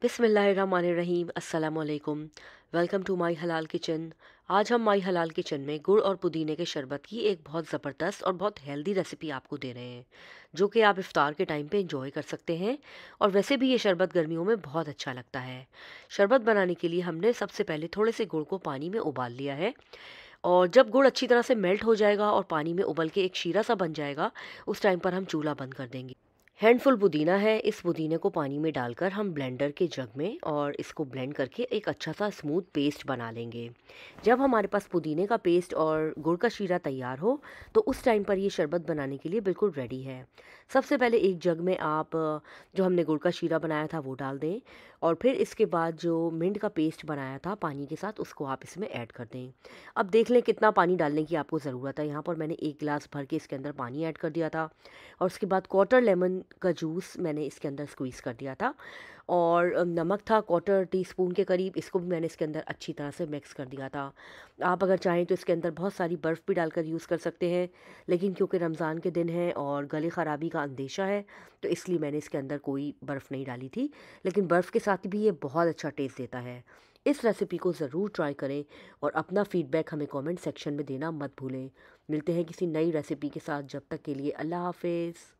बिस्मिल्लाहिर्रहमानिर्रहीम अस्सलामुअलैकुम। Welcome to my हलाल किचन। आज हम माय हलाल किचन में गुड़ और पुदीने के शरबत की एक बहुत ज़बरदस्त और बहुत हेल्दी रेसिपी आपको दे रहे हैं, जो कि आप इफ़्तार के टाइम पे इंजॉय कर सकते हैं। और वैसे भी ये शरबत गर्मियों में बहुत अच्छा लगता है। शरबत बनाने के लिए हमने सबसे पहले थोड़े से गुड़ को पानी में उबाल लिया है। और जब गुड़ अच्छी तरह से मेल्ट हो जाएगा और पानी में उबल के एक शीरा सा बन जाएगा, उस टाइम पर हम चूल्हा बंद कर देंगे। हैंडफुल पुदीना है, इस पुदीने को पानी में डालकर हम ब्लेंडर के जग में और इसको ब्लेंड करके एक अच्छा सा स्मूथ पेस्ट बना लेंगे। जब हमारे पास पुदीने का पेस्ट और गुड़ का शीरा तैयार हो, तो उस टाइम पर ये शरबत बनाने के लिए बिल्कुल रेडी है। सबसे पहले एक जग में आप जो हमने गुड़ का शीरा बनाया था वो डाल दें, और फिर इसके बाद जो मिंट का पेस्ट बनाया था पानी के साथ, उसको आप इसमें ऐड कर दें। अब देख लें कितना पानी डालने की आपको ज़रूरत है। यहाँ पर मैंने 1 गिलास भर के इसके अंदर पानी ऐड कर दिया था, और उसके बाद क्वार्टर लेमन का जूस मैंने इसके अंदर स्क्वीज़ कर दिया था। और नमक था क्वार्टर टीस्पून के करीब, इसको भी मैंने इसके अंदर अच्छी तरह से मिक्स कर दिया था। आप अगर चाहें तो इसके अंदर बहुत सारी बर्फ़ भी डालकर यूज़ कर सकते हैं, लेकिन क्योंकि रमज़ान के दिन हैं और गले ख़राबी का अंदेशा है, तो इसलिए मैंने इसके अंदर कोई बर्फ़ नहीं डाली थी। लेकिन बर्फ़ के साथ भी ये बहुत अच्छा टेस्ट देता है। इस रेसिपी को ज़रूर ट्राई करें और अपना फ़ीडबैक हमें कमेंट सेक्शन में देना मत भूलें। मिलते हैं किसी नई रेसिपी के साथ, जब तक के लिए अल्लाह हाफ़िज़।